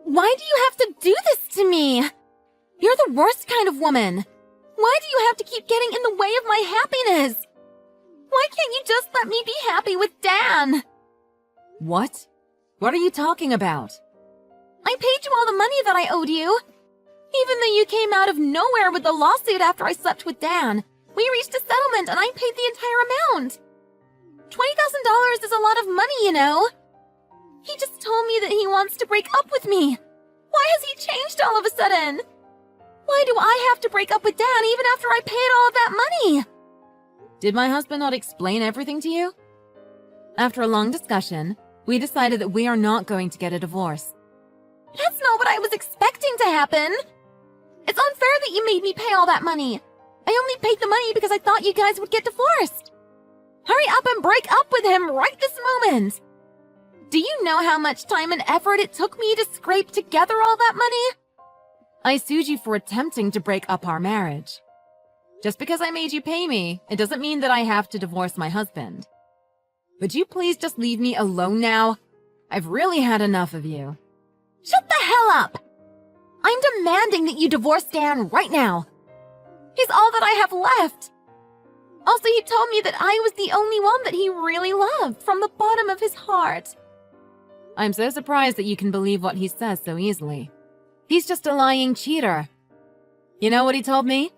Why do you have to do this to me? You're the worst kind of woman. Why do you have to keep getting in the way of my happiness? Why can't you just let me be happy with Dan? What? What are you talking about? I paid you all the money that I owed you. Even though you came out of nowhere with the lawsuit after I slept with Dan, we reached a settlement and I paid the entire amount. $20,000 is a lot of money, you know. He just told me that he wants to break up with me. Why has he changed all of a sudden? Why do I have to break up with Dan even after I paid all of that money? Did my husband not explain everything to you? After a long discussion, we decided that we are not going to get a divorce. That's not what I was expecting to happen. It's unfair that you made me pay all that money. I only paid the money because I thought you guys would get divorced. Hurry up and break up with him right this moment. Do you know how much time and effort it took me to scrape together all that money? I sued you for attempting to break up our marriage. Just because I made you pay me, it doesn't mean that I have to divorce my husband. Would you please just leave me alone now? I've really had enough of you. Shut the hell up! I'm demanding that you divorce Dan right now. He's all that I have left. Also, he told me that I was the only one that he really loved from the bottom of his heart. I'm so surprised that you can believe what he says so easily. He's just a lying cheater. You know what he told me?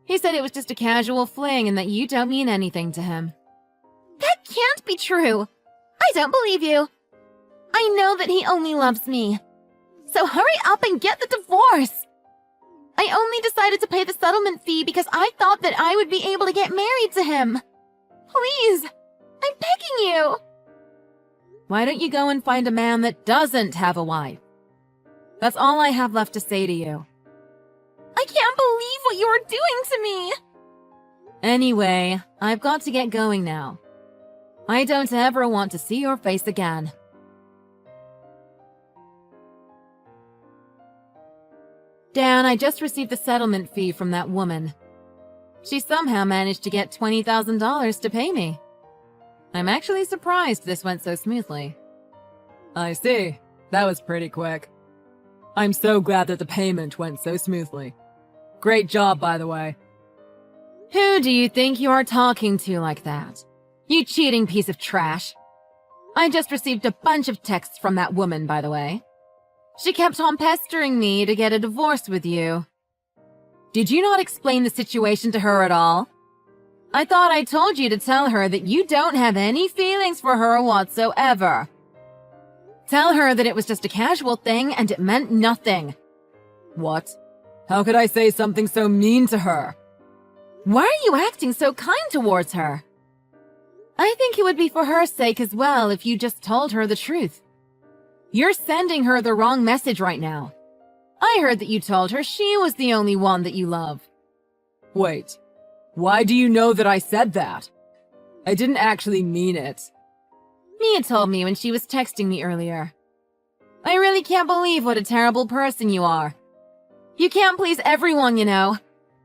He said it was just a casual fling and that you don't mean anything to him. That can't be true. I don't believe you. I know that he only loves me. So hurry up and get the divorce. I only decided to pay the settlement fee because I thought that I would be able to get married to him. Please, I'm begging you. Why don't you go and find a man that doesn't have a wife? That's all I have left to say to you. I can't believe what you are doing to me. Anyway, I've got to get going now. I don't ever want to see your face again. Dan, I just received the settlement fee from that woman. She somehow managed to get $20,000 to pay me. I'm actually surprised this went so smoothly. I see. That was pretty quick. I'm so glad that the payment went so smoothly. Great job, by the way. Who do you think you are talking to like that? You cheating piece of trash. I just received a bunch of texts from that woman, by the way. She kept on pestering me to get a divorce with you. Did you not explain the situation to her at all? I thought I told you to tell her that you don't have any feelings for her whatsoever. Tell her that it was just a casual thing and it meant nothing. What? How could I say something so mean to her? Why are you acting so kind towards her? I think it would be for her sake as well if you just told her the truth. You're sending her the wrong message right now. I heard that you told her she was the only one that you love. Wait, why do you know that I said that? I didn't actually mean it. Mia told me when she was texting me earlier. I really can't believe what a terrible person you are. You can't please everyone, you know.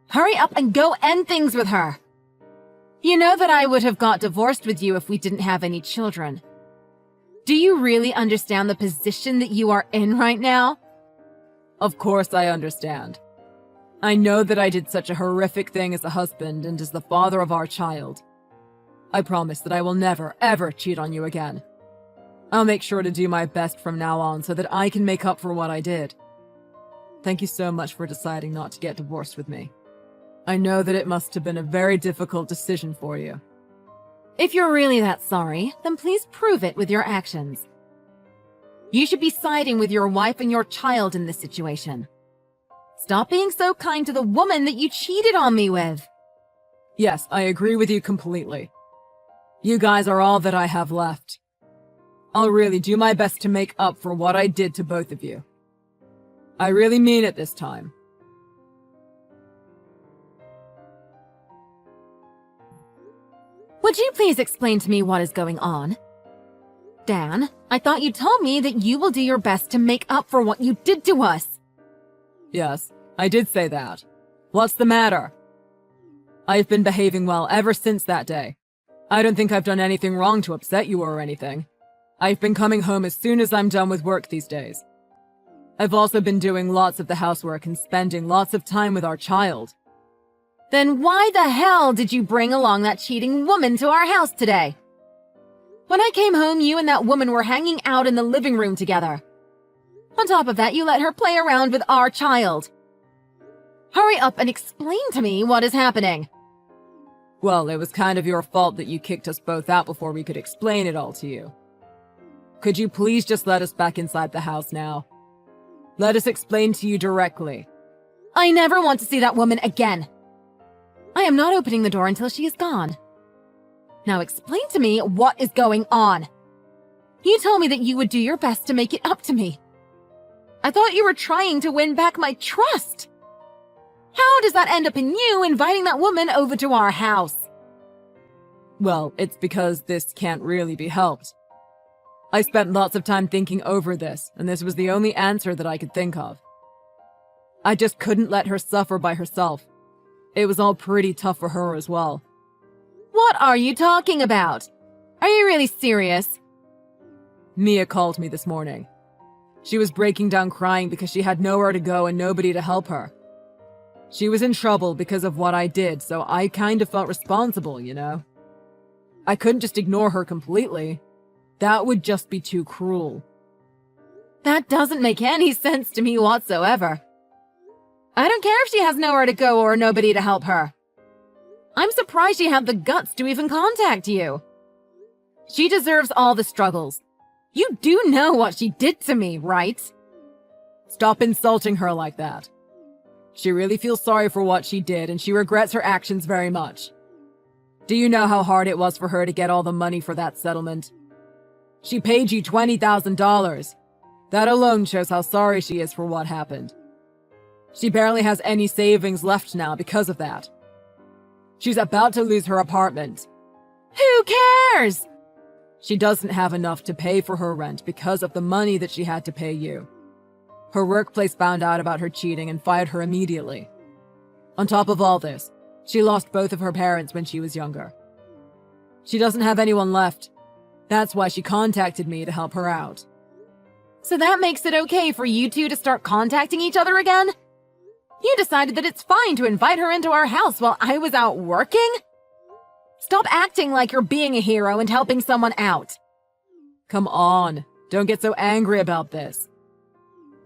Hurry up and go end things with her. You know that I would have got divorced with you if we didn't have any children. Do you really understand the position that you are in right now? Of course I understand. I know that I did such a horrific thing as a husband and as the father of our child. I promise that I will never, ever cheat on you again. I'll make sure to do my best from now on so that I can make up for what I did. Thank you so much for deciding not to get divorced with me. I know that it must have been a very difficult decision for you. If you're really that sorry, then please prove it with your actions. You should be siding with your wife and your child in this situation. Stop being so kind to the woman that you cheated on me with. Yes, I agree with you completely. You guys are all that I have left. I'll really do my best to make up for what I did to both of you. I really mean it this time. Would you please explain to me what is going on? Dan, I thought you told me that you will do your best to make up for what you did to us. Yes, I did say that. What's the matter? I've been behaving well ever since that day. I don't think I've done anything wrong to upset you or anything. I've been coming home as soon as I'm done with work these days. I've also been doing lots of the housework and spending lots of time with our child. Then why the hell did you bring along that cheating woman to our house today? When I came home, you and that woman were hanging out in the living room together. On top of that, you let her play around with our child. Hurry up and explain to me what is happening. Well, it was kind of your fault that you kicked us both out before we could explain it all to you. Could you please just let us back inside the house now? Let us explain to you directly. I never want to see that woman again. I am not opening the door until she is gone. Now explain to me what is going on. You told me that you would do your best to make it up to me. I thought you were trying to win back my trust. How does that end up in you inviting that woman over to our house? Well, it's because this can't really be helped. I spent lots of time thinking over this, and this was the only answer that I could think of. I just couldn't let her suffer by herself. It was all pretty tough for her as well. What are you talking about? Are you really serious? Mia called me this morning. She was breaking down crying because she had nowhere to go and nobody to help her. She was in trouble because of what I did, so I kind of felt responsible, you know? I couldn't just ignore her completely. That would just be too cruel. That doesn't make any sense to me whatsoever. I don't care if she has nowhere to go or nobody to help her. I'm surprised she had the guts to even contact you. She deserves all the struggles. You do know what she did to me, right? Stop insulting her like that. She really feels sorry for what she did, and she regrets her actions very much. Do you know how hard it was for her to get all the money for that settlement? She paid you $20,000. That alone shows how sorry she is for what happened. She barely has any savings left now because of that. She's about to lose her apartment. Who cares? She doesn't have enough to pay for her rent because of the money that she had to pay you. Her workplace found out about her cheating and fired her immediately. On top of all this, she lost both of her parents when she was younger. She doesn't have anyone left. That's why she contacted me to help her out. So that makes it okay for you two to start contacting each other again? You decided that it's fine to invite her into our house while I was out working? Stop acting like you're being a hero and helping someone out. Come on, don't get so angry about this.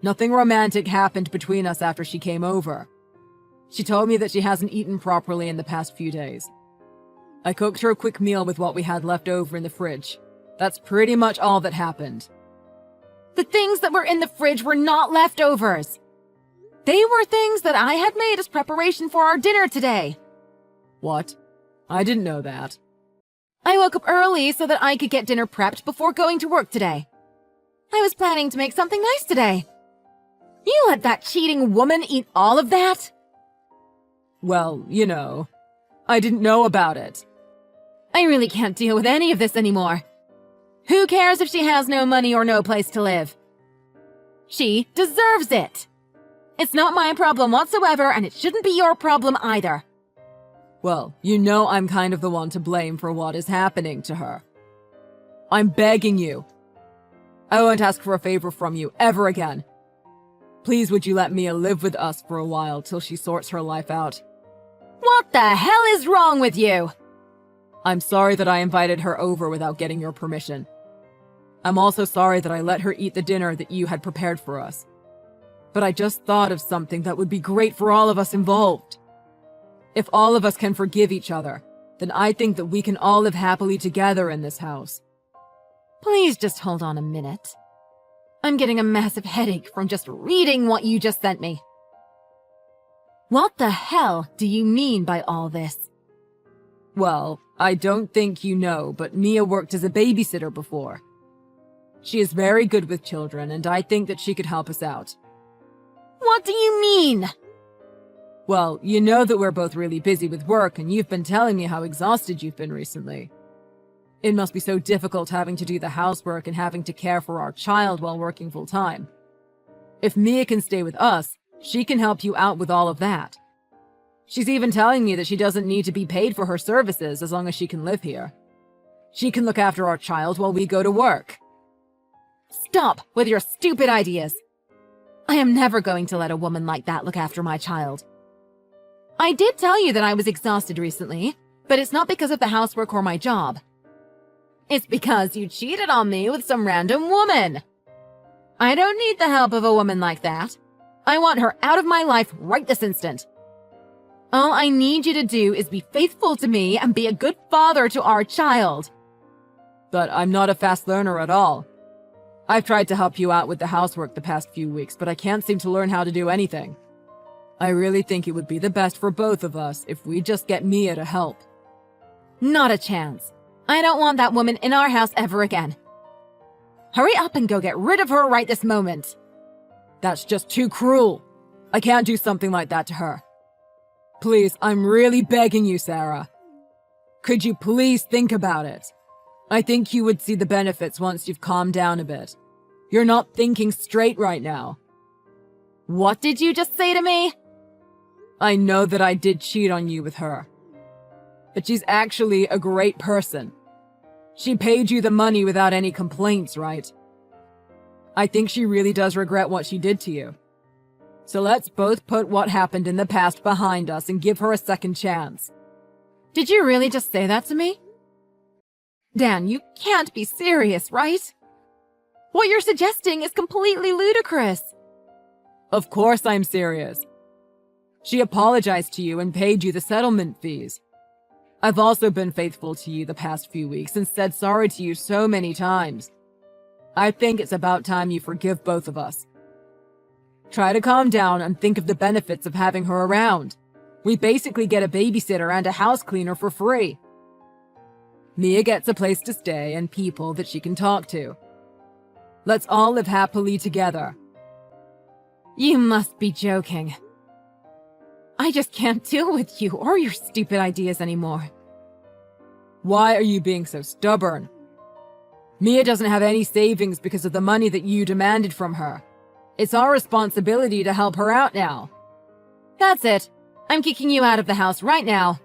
Nothing romantic happened between us after she came over. She told me that she hasn't eaten properly in the past few days. I cooked her a quick meal with what we had left over in the fridge. That's pretty much all that happened. The things that were in the fridge were not leftovers. They were things that I had made as preparation for our dinner today. What? I didn't know that. I woke up early so that I could get dinner prepped before going to work today. I was planning to make something nice today. You let that cheating woman eat all of that? Well, you know, I didn't know about it. I really can't deal with any of this anymore. Who cares if she has no money or no place to live? She deserves it. It's not my problem whatsoever, and it shouldn't be your problem either. Well, you know I'm kind of the one to blame for what is happening to her. I'm begging you. I won't ask for a favor from you ever again. Please would you let Mia live with us for a while till she sorts her life out? What the hell is wrong with you? I'm sorry that I invited her over without getting your permission. I'm also sorry that I let her eat the dinner that you had prepared for us. But I just thought of something that would be great for all of us involved. If all of us can forgive each other, then I think that we can all live happily together in this house. Please just hold on a minute. I'm getting a massive headache from just reading what you just sent me. What the hell do you mean by all this? Well, I don't think you know, but Mia worked as a babysitter before. She is very good with children, and I think that she could help us out. What do you mean? Well, you know that we're both really busy with work, and you've been telling me how exhausted you've been recently. It must be so difficult having to do the housework and having to care for our child while working full-time. If Mia can stay with us, she can help you out with all of that. She's even telling me that she doesn't need to be paid for her services as long as she can live here. She can look after our child while we go to work. Stop with your stupid ideas. I am never going to let a woman like that look after my child. I did tell you that I was exhausted recently, but it's not because of the housework or my job. It's because you cheated on me with some random woman. I don't need the help of a woman like that. I want her out of my life right this instant. All I need you to do is be faithful to me and be a good father to our child. But I'm not a fast learner at all. I've tried to help you out with the housework the past few weeks, but I can't seem to learn how to do anything. I really think it would be the best for both of us if we just get Mia to help. Not a chance. I don't want that woman in our house ever again. Hurry up and go get rid of her right this moment. That's just too cruel. I can't do something like that to her. Please, I'm really begging you, Sarah. Could you please think about it? I think you would see the benefits once you've calmed down a bit. You're not thinking straight right now. What did you just say to me? I know that I did cheat on you with her. But she's actually a great person. She paid you the money without any complaints, right? I think she really does regret what she did to you. So let's both put what happened in the past behind us and give her a second chance. Did you really just say that to me? Dan, you can't be serious, right? What you're suggesting is completely ludicrous. Of course I'm serious. She apologized to you and paid you the settlement fees. I've also been faithful to you the past few weeks and said sorry to you so many times. I think it's about time you forgive both of us. Try to calm down and think of the benefits of having her around. We basically get a babysitter and a house cleaner for free. Mia gets a place to stay and people that she can talk to. Let's all live happily together. You must be joking. I just can't deal with you or your stupid ideas anymore. Why are you being so stubborn? Mia doesn't have any savings because of the money that you demanded from her. It's our responsibility to help her out now. That's it. I'm kicking you out of the house right now.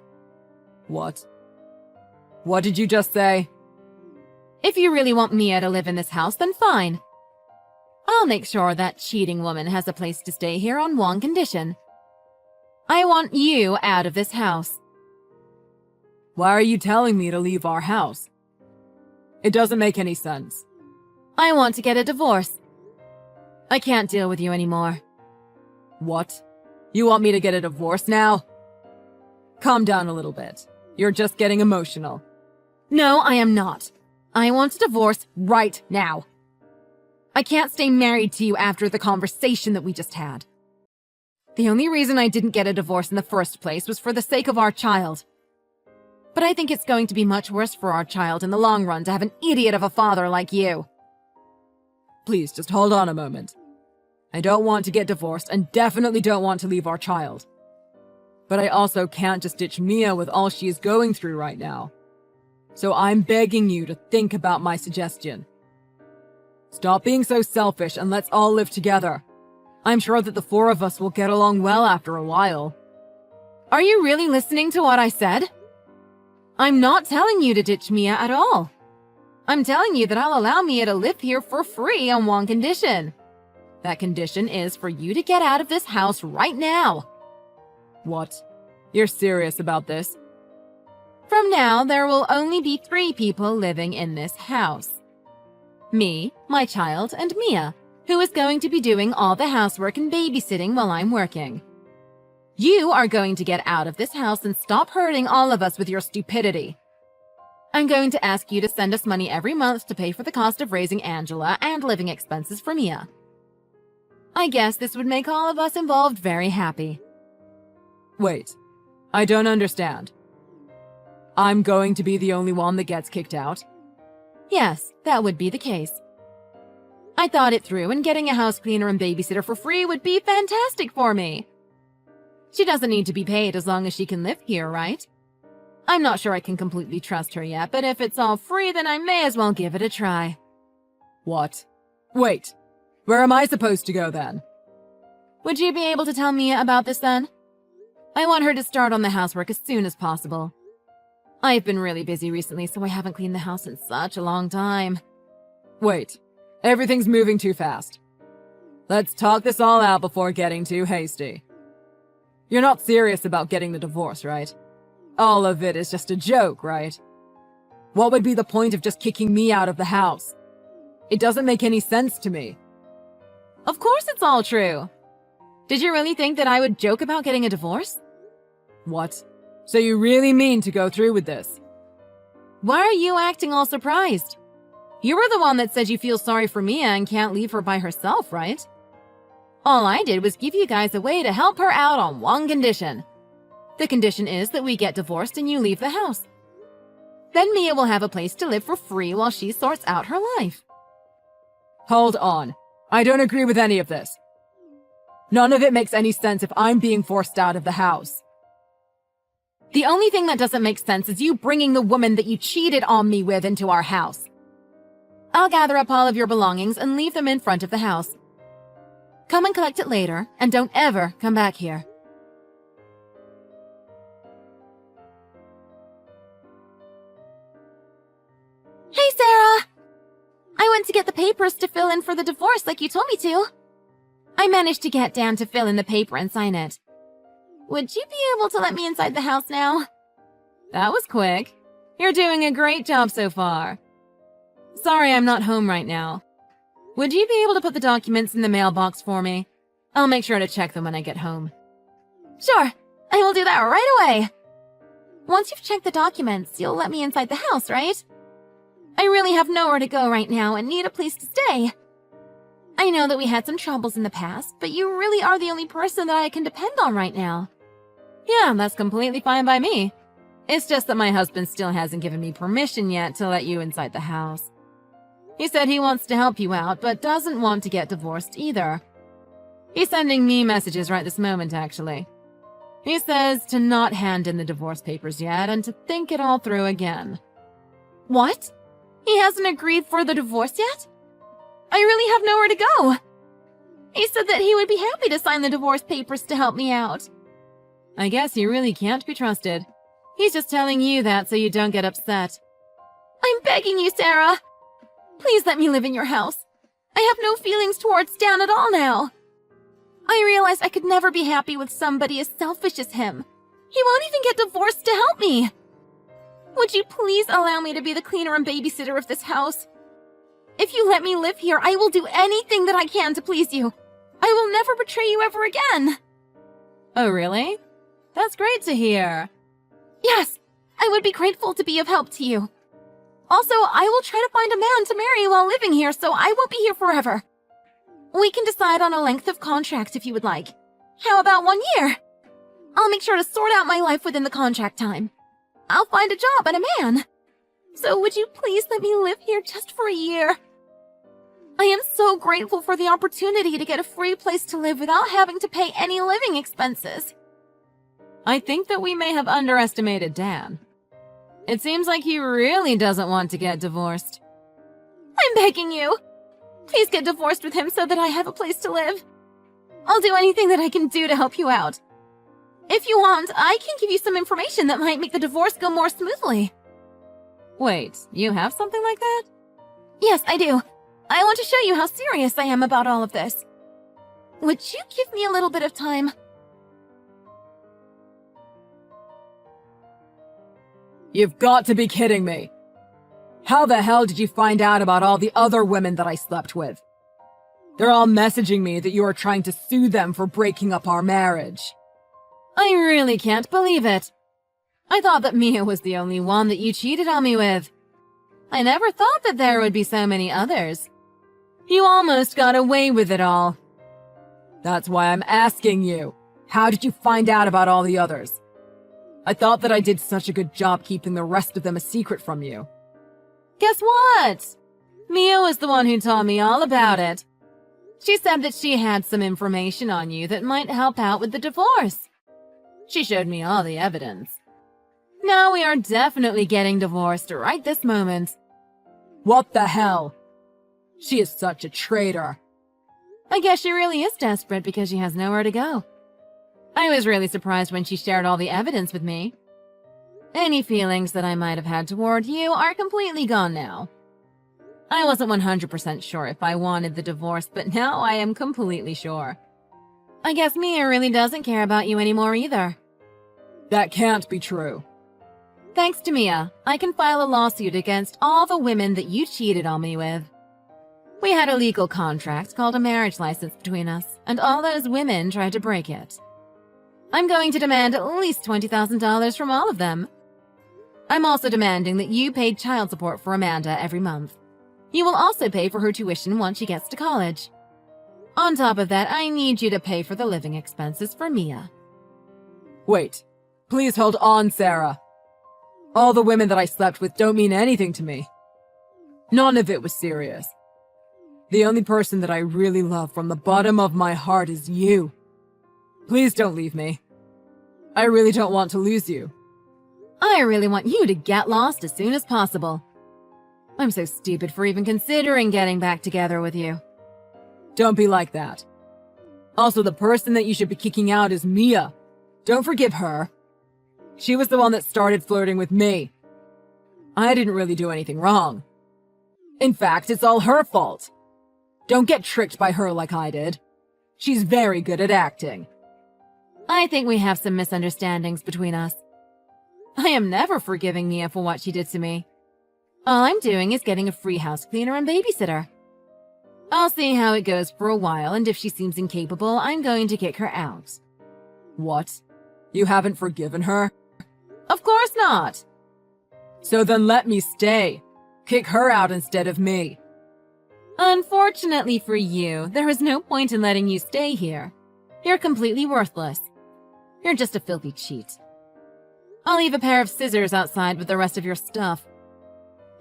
What? What did you just say? If you really want Mia to live in this house, then fine. I'll make sure that cheating woman has a place to stay here on one condition. I want you out of this house. Why are you telling me to leave our house? It doesn't make any sense. I want to get a divorce. I can't deal with you anymore. What? You want me to get a divorce now? Calm down a little bit. You're just getting emotional. No, I am not. I want a divorce right now. I can't stay married to you after the conversation that we just had. The only reason I didn't get a divorce in the first place was for the sake of our child. But I think it's going to be much worse for our child in the long run to have an idiot of a father like you. Please, just hold on a moment. I don't want to get divorced and definitely don't want to leave our child. But I also can't just ditch Mia with all she is going through right now. So I'm begging you to think about my suggestion. Stop being so selfish and let's all live together. I'm sure that the four of us will get along well after a while. Are you really listening to what I said? I'm not telling you to ditch Mia at all. I'm telling you that I'll allow Mia to live here for free on one condition. That condition is for you to get out of this house right now. What? You're serious about this? From now, there will only be 3 people living in this house. Me, my child, and Mia, who is going to be doing all the housework and babysitting while I'm working. You are going to get out of this house and stop hurting all of us with your stupidity. I'm going to ask you to send us money every month to pay for the cost of raising Angela and living expenses for Mia. I guess this would make all of us involved very happy. Wait, I don't understand. I'm going to be the only one that gets kicked out? Yes, that would be the case. I thought it through, and getting a house cleaner and babysitter for free would be fantastic for me. She doesn't need to be paid as long as she can live here, right? I'm not sure I can completely trust her yet, but if it's all free, then I may as well give it a try. What? Wait, where am I supposed to go then? Would you be able to tell Mia about this then? I want her to start on the housework as soon as possible. I've been really busy recently, so I haven't cleaned the house in such a long time. Wait, everything's moving too fast. Let's talk this all out before getting too hasty. You're not serious about getting the divorce, right? All of it is just a joke, right? What would be the point of just kicking me out of the house? It doesn't make any sense to me. Of course it's all true. Did you really think that I would joke about getting a divorce? What? So you really mean to go through with this? Why are you acting all surprised? You were the one that said you feel sorry for Mia and can't leave her by herself, right? All I did was give you guys a way to help her out on one condition. The condition is that we get divorced and you leave the house. Then Mia will have a place to live for free while she sorts out her life. Hold on. I don't agree with any of this. None of it makes any sense if I'm being forced out of the house. The only thing that doesn't make sense is you bringing the woman that you cheated on me with into our house. I'll gather up all of your belongings and leave them in front of the house. Come and collect it later, and don't ever come back here. Hey, Sarah! I went to get the papers to fill in for the divorce like you told me to. I managed to get Dan to fill in the paper and sign it. Would you be able to let me inside the house now? That was quick. You're doing a great job so far. Sorry I'm not home right now. Would you be able to put the documents in the mailbox for me? I'll make sure to check them when I get home. Sure, I will do that right away. Once you've checked the documents, you'll let me inside the house, right? I really have nowhere to go right now and need a place to stay. I know that we had some troubles in the past, but you really are the only person that I can depend on right now. Yeah, that's completely fine by me. It's just that my husband still hasn't given me permission yet to let you inside the house. He said he wants to help you out, but doesn't want to get divorced either. He's sending me messages right this moment, actually. He says to not hand in the divorce papers yet and to think it all through again. What? He hasn't agreed for the divorce yet? I really have nowhere to go. He said that he would be happy to sign the divorce papers to help me out. I guess he really can't be trusted. He's just telling you that so you don't get upset. I'm begging you, Sarah. Please let me live in your house. I have no feelings towards Dan at all now. I realized I could never be happy with somebody as selfish as him. He won't even get divorced to help me. Would you please allow me to be the cleaner and babysitter of this house? If you let me live here, I will do anything that I can to please you. I will never betray you ever again. Oh, really? That's great to hear. Yes, I would be grateful to be of help to you. Also, I will try to find a man to marry while living here, so I won't be here forever. We can decide on a length of contract if you would like. How about 1 year? I'll make sure to sort out my life within the contract time. I'll find a job and a man. So would you please let me live here just for a year? I am so grateful for the opportunity to get a free place to live without having to pay any living expenses. I think that we may have underestimated Dan. It seems like he really doesn't want to get divorced. I'm begging you. Please get divorced with him so that I have a place to live. I'll do anything that I can do to help you out. If you want, I can give you some information that might make the divorce go more smoothly. Wait, you have something like that? Yes, I do. I want to show you how serious I am about all of this. Would you give me a little bit of time? You've got to be kidding me. How the hell did you find out about all the other women that I slept with? They're all messaging me that you are trying to sue them for breaking up our marriage. I really can't believe it. I thought that Mia was the only one that you cheated on me with. I never thought that there would be so many others. You almost got away with it all. That's why I'm asking you. How did you find out about all the others? I thought that I did such a good job keeping the rest of them a secret from you. Guess what? Mia was the one who told me all about it. She said that she had some information on you that might help out with the divorce. She showed me all the evidence. Now we are definitely getting divorced right this moment. What the hell? She is such a traitor. I guess she really is desperate because she has nowhere to go. I was really surprised when she shared all the evidence with me. Any feelings that I might have had toward you are completely gone now. I wasn't 100% sure if I wanted the divorce, but now I am completely sure. I guess Mia really doesn't care about you anymore either. That can't be true. Thanks to Mia, I can file a lawsuit against all the women that you cheated on me with. We had a legal contract called a marriage license between us, and all those women tried to break it. I'm going to demand at least $20,000 from all of them. I'm also demanding that you pay child support for Amanda every month. You will also pay for her tuition once she gets to college. On top of that, I need you to pay for the living expenses for Mia. Wait, please hold on, Sarah. All the women that I slept with don't mean anything to me. None of it was serious. The only person that I really love from the bottom of my heart is you. Please don't leave me. I really don't want to lose you. I really want you to get lost as soon as possible. I'm so stupid for even considering getting back together with you. Don't be like that. Also, the person that you should be kicking out is Mia. Don't forgive her. She was the one that started flirting with me. I didn't really do anything wrong. In fact, it's all her fault. Don't get tricked by her like I did. She's very good at acting. I think we have some misunderstandings between us. I am never forgiving Mia for what she did to me. All I'm doing is getting a free house cleaner and babysitter. I'll see how it goes for a while, and if she seems incapable, I'm going to kick her out. What? You haven't forgiven her? Of course not. So then let me stay. Kick her out instead of me. Unfortunately for you, there is no point in letting you stay here. You're completely worthless. You're just a filthy cheat. I'll leave a pair of scissors outside with the rest of your stuff.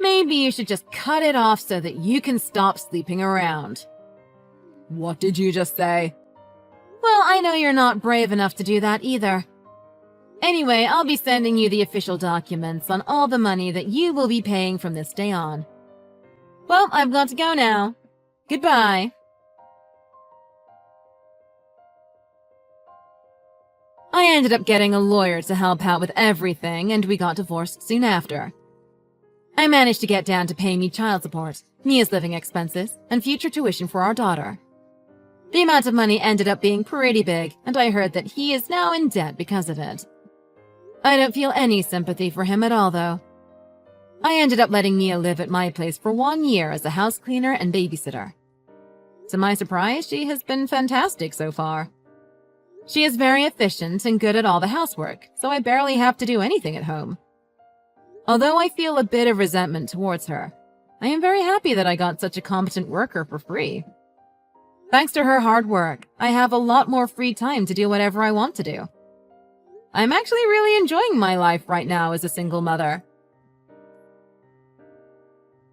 Maybe you should just cut it off so that you can stop sleeping around. What did you just say? Well, I know you're not brave enough to do that either. Anyway, I'll be sending you the official documents on all the money that you will be paying from this day on. Well, I've got to go now. Goodbye. I ended up getting a lawyer to help out with everything, and we got divorced soon after. I managed to get Dan to pay me child support, Mia's living expenses, and future tuition for our daughter. The amount of money ended up being pretty big, and I heard that he is now in debt because of it. I don't feel any sympathy for him at all, though. I ended up letting Mia live at my place for 1 year as a house cleaner and babysitter. To my surprise, she has been fantastic so far. She is very efficient and good at all the housework, so I barely have to do anything at home. Although I feel a bit of resentment towards her, I am very happy that I got such a competent worker for free. Thanks to her hard work, I have a lot more free time to do whatever I want to do. I'm actually really enjoying my life right now as a single mother.